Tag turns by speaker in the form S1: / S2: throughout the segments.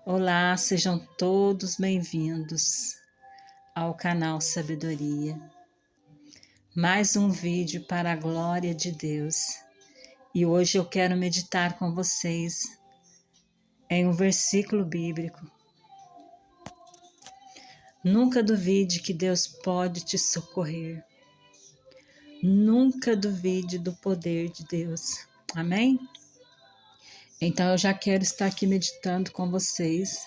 S1: Olá, sejam todos bem-vindos ao canal Sabedoria. Mais um vídeo para a glória de Deus. E hoje eu quero meditar com vocês em um versículo bíblico. Nunca duvide que Deus pode te socorrer. Nunca duvide do poder de Deus. Amém? Então eu já quero estar aqui meditando com vocês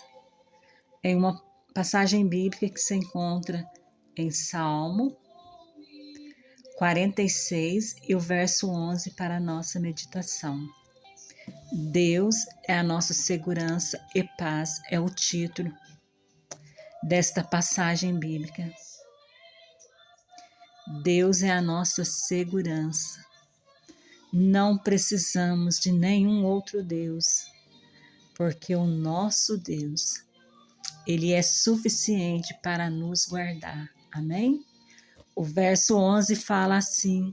S1: em uma passagem bíblica que se encontra em Salmo 46 e o verso 11 para a nossa meditação. Deus é a nossa segurança e paz é o título desta passagem bíblica. Deus é a nossa segurança. Não precisamos de nenhum outro Deus, porque o nosso Deus, Ele é suficiente para nos guardar. Amém? O verso 11 fala assim: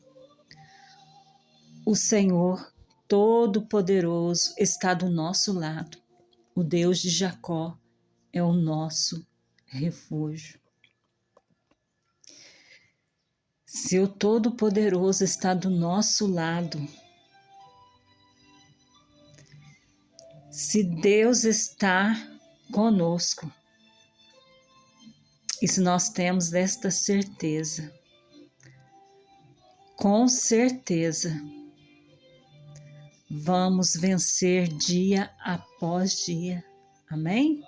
S1: o Senhor Todo-Poderoso está do nosso lado. O Deus de Jacó é o nosso refúgio. Se o Todo-Poderoso está do nosso lado, se Deus está conosco, e se nós temos esta certeza, com certeza, vamos vencer dia após dia. Amém?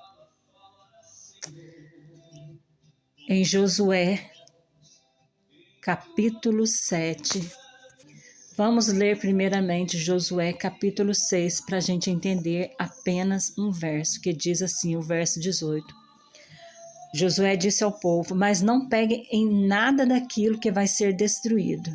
S1: Em Josué, capítulo 7, vamos ler primeiramente Josué, capítulo 6, para a gente entender apenas um verso, que diz assim, o verso 18. Josué disse ao povo: mas não peguem em nada daquilo que vai ser destruído.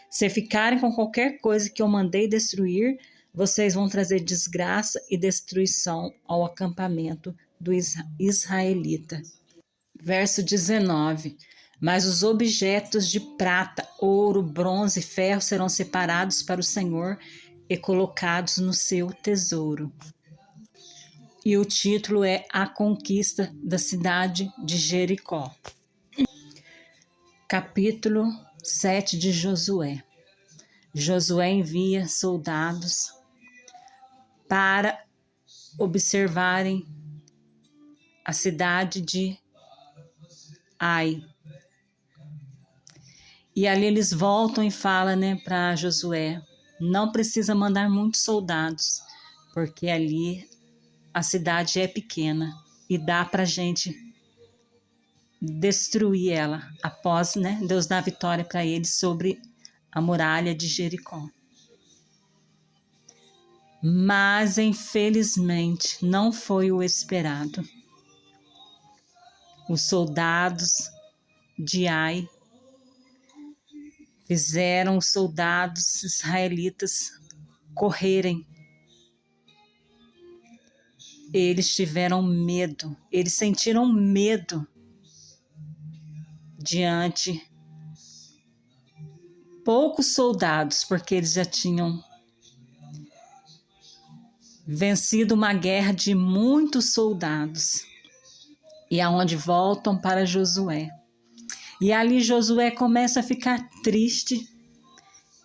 S1: Se ficarem com qualquer coisa que eu mandei destruir, vocês vão trazer desgraça e destruição ao acampamento do israelita. Verso 19. Mas os objetos de prata, ouro, bronze e ferro serão separados para o Senhor e colocados no seu tesouro. E o título é A Conquista da Cidade de Jericó. Capítulo 7 de Josué. Josué envia soldados para observarem a cidade de Ai. E ali eles voltam e falam, para Josué: não precisa mandar muitos soldados, porque ali a cidade é pequena e dá para a gente destruir ela após, Deus dar vitória para eles sobre a muralha de Jericó. Mas, infelizmente, não foi o esperado. Os soldados de Ai fizeram os soldados israelitas correrem. Eles tiveram medo, eles sentiram medo diante poucos soldados, porque eles já tinham vencido uma guerra de muitos soldados. E aonde voltam para Josué. E ali Josué começa a ficar triste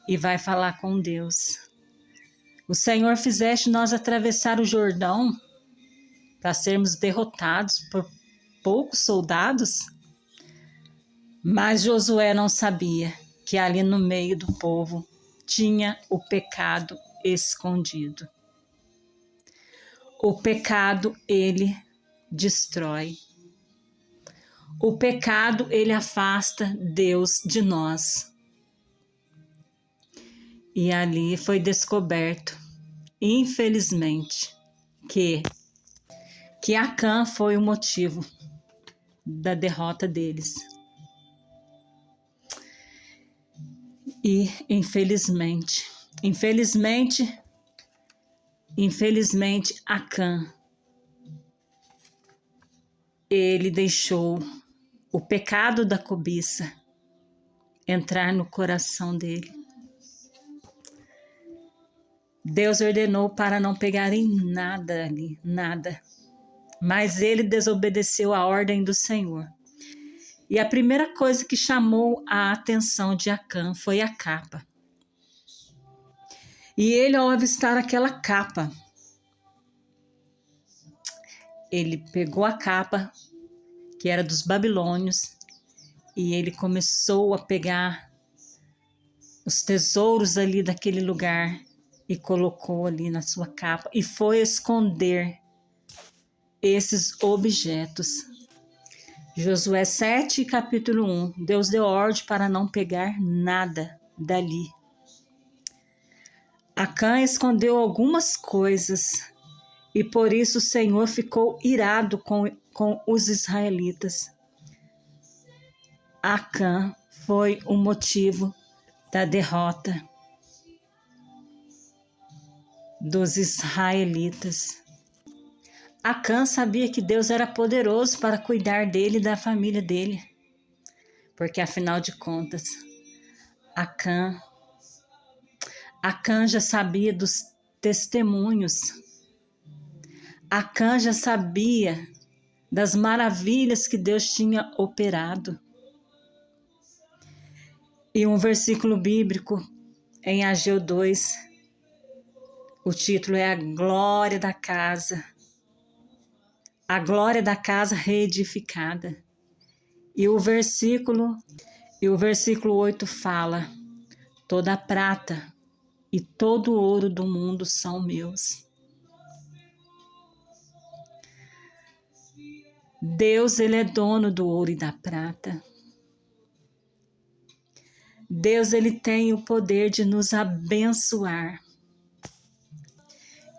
S1: e vai falar com Deus. O Senhor fizeste nós atravessar o Jordão para sermos derrotados por poucos soldados? Mas Josué não sabia que ali no meio do povo tinha o pecado escondido. O pecado, ele destrói. O pecado, ele afasta Deus de nós. E ali foi descoberto, infelizmente, que Acã foi o motivo da derrota deles. E infelizmente, Acã, ele deixou o pecado da cobiça entrar no coração dele. Deus ordenou para não pegarem nada ali, nada. mas ele desobedeceu a ordem do Senhor. E a primeira coisa que chamou a atenção de Acã foi a capa. E ele, ao avistar aquela capa, ele pegou a capa, que era dos babilônios, e ele começou a pegar os tesouros ali daquele lugar e colocou ali na sua capa e foi esconder esses objetos. Josué 7, capítulo 1. Deus deu ordem para não pegar nada dali. Acã escondeu algumas coisas e por isso o Senhor ficou irado com os israelitas. Acã foi o motivo da derrota dos israelitas. Acã sabia que Deus era poderoso para cuidar dele e da família dele, porque afinal de contas, Acã já sabia dos testemunhos, Acã já sabia das maravilhas que Deus tinha operado. E um versículo bíblico em Ageu 2, o título é A Glória da Casa. A glória da casa reedificada. E o versículo 8 fala: toda a prata e todo o ouro do mundo são meus. Deus, ele é dono do ouro e da prata. Deus, ele tem o poder de nos abençoar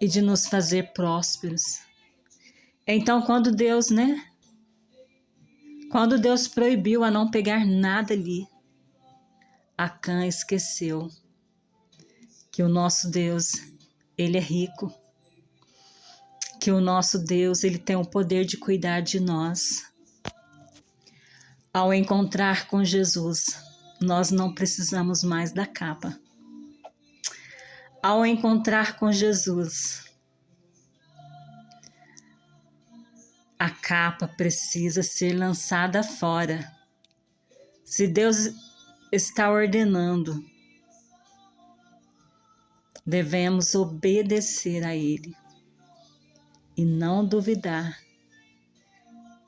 S1: e de nos fazer prósperos. Então, quando Deus proibiu a não pegar nada ali, Acã esqueceu que o nosso Deus, ele é rico, que o nosso Deus, ele tem o poder de cuidar de nós. Ao encontrar com Jesus, nós não precisamos mais da capa. Ao encontrar com Jesus, a capa precisa ser lançada fora. Se Deus está ordenando, devemos obedecer a Ele e não duvidar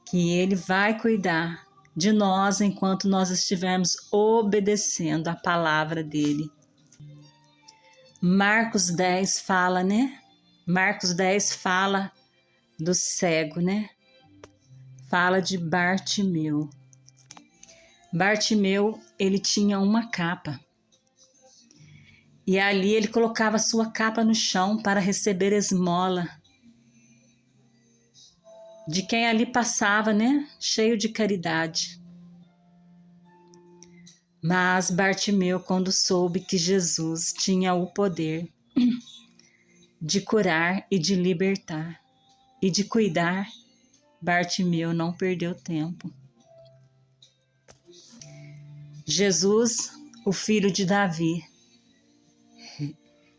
S1: que Ele vai cuidar de nós enquanto nós estivermos obedecendo a palavra dEle. Marcos 10 fala, Marcos 10 fala do cego, Fala de Bartimeu. Bartimeu, ele tinha uma capa. E ali ele colocava sua capa no chão para receber esmola de quem ali passava, cheio de caridade. Mas Bartimeu, quando soube que Jesus tinha o poder de curar e de libertar e de cuidar, Bartimeu não perdeu tempo. Jesus, o filho de Davi,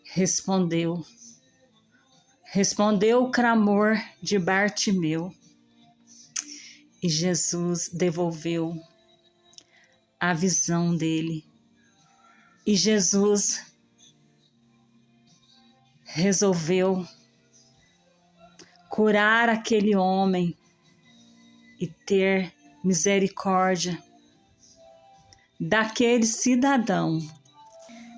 S1: respondeu o clamor de Bartimeu e Jesus devolveu a visão dele. E Jesus resolveu curar aquele homem e ter misericórdia daquele cidadão.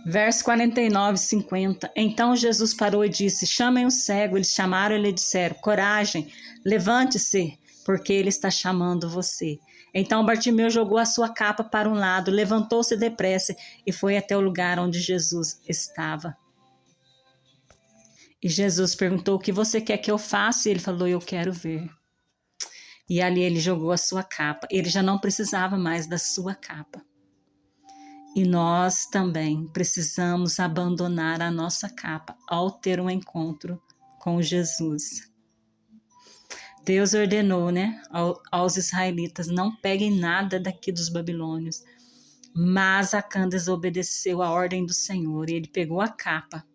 S1: Verso 49, 50. Então Jesus parou e disse: chamem o cego. Eles chamaram ele e disseram: coragem, levante-se, porque ele está chamando você. Então Bartimeu jogou a sua capa para um lado, levantou-se depressa e foi até o lugar onde Jesus estava. E Jesus perguntou: o que você quer que eu faça? E ele falou: eu quero ver. E ali ele jogou a sua capa. Ele já não precisava mais da sua capa. E nós também precisamos abandonar a nossa capa ao ter um encontro com Jesus. Deus ordenou, aos israelitas: não peguem nada daqui dos babilônios. Mas Acã desobedeceu a ordem do Senhor e ele pegou a capa.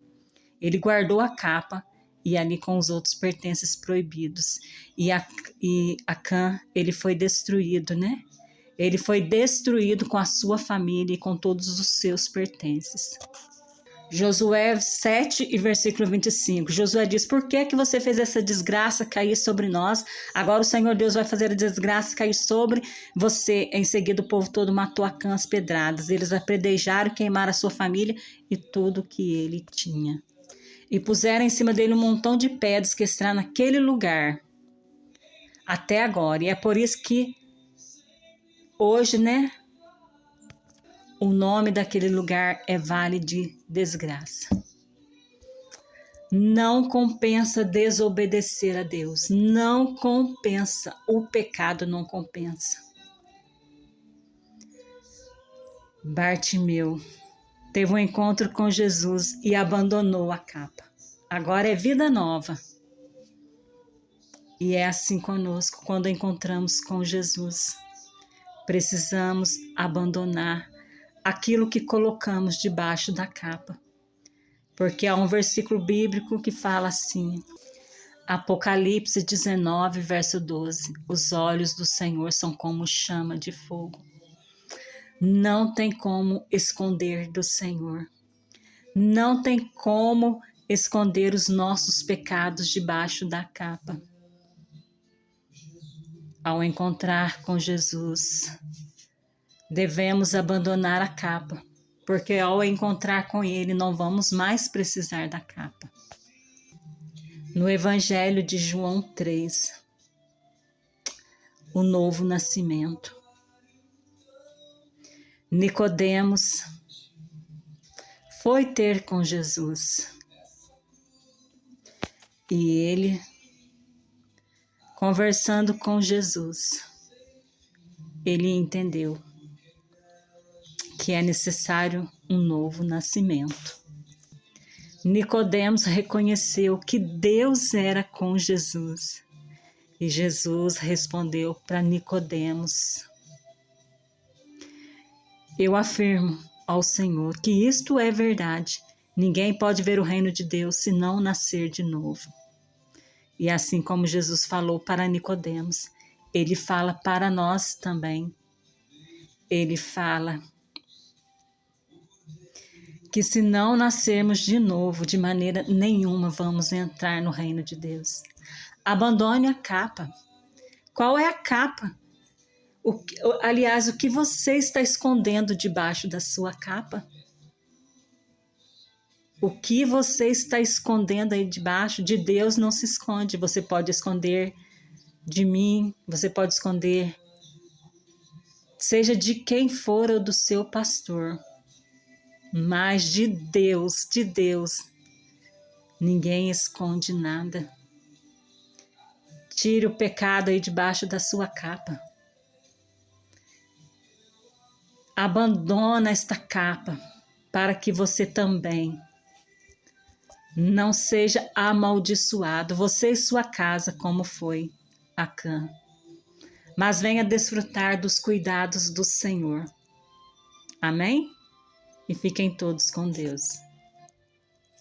S1: Ele guardou a capa e ali com os outros pertences proibidos. E Acã, ele foi destruído, né? Ele foi destruído com a sua família e com todos os seus pertences. Josué 7 e versículo 25. Josué diz: por que que você fez essa desgraça cair sobre nós? Agora o Senhor Deus vai fazer a desgraça cair sobre você. Em seguida o povo todo matou Acã às pedradas. Eles apredejaram, queimaram a sua família e tudo que ele tinha. E puseram em cima dele um montão de pedras que está naquele lugar até agora. E é por isso que hoje, né, o nome daquele lugar é Vale de Desgraça. Não compensa desobedecer a Deus. Não compensa. O pecado não compensa. Bartimeu teve um encontro com Jesus e abandonou a capa. Agora é vida nova. E é assim conosco quando encontramos com Jesus. Precisamos abandonar aquilo que colocamos debaixo da capa. Porque há um versículo bíblico que fala assim, Apocalipse 19, verso 12, os olhos do Senhor são como chama de fogo. Não tem como esconder do Senhor. Não tem como esconder os nossos pecados debaixo da capa. Ao encontrar com Jesus, devemos abandonar a capa, porque ao encontrar com Ele não vamos mais precisar da capa. No Evangelho de João 3, o novo nascimento. Nicodemos foi ter com Jesus e ele, conversando com Jesus, ele entendeu que é necessário um novo nascimento. Nicodemos reconheceu que Deus era com Jesus e Jesus respondeu para Nicodemos: eu afirmo ao Senhor que isto é verdade. Ninguém pode ver o reino de Deus se não nascer de novo. E assim como Jesus falou para Nicodemos, ele fala para nós também. Ele fala que se não nascermos de novo, de maneira nenhuma vamos entrar no reino de Deus. Abandone a capa. Qual é a capa? Aliás, o que você está escondendo debaixo da sua capa? O que você está escondendo aí debaixo? De Deus não se esconde. Você pode esconder de mim, você pode esconder, seja de quem for ou do seu pastor. Mas de Deus, ninguém esconde nada. Tire o pecado aí debaixo da sua capa. Abandona esta capa para que você também não seja amaldiçoado, você e sua casa, como foi Acã. Mas venha desfrutar dos cuidados do Senhor. Amém? E fiquem todos com Deus.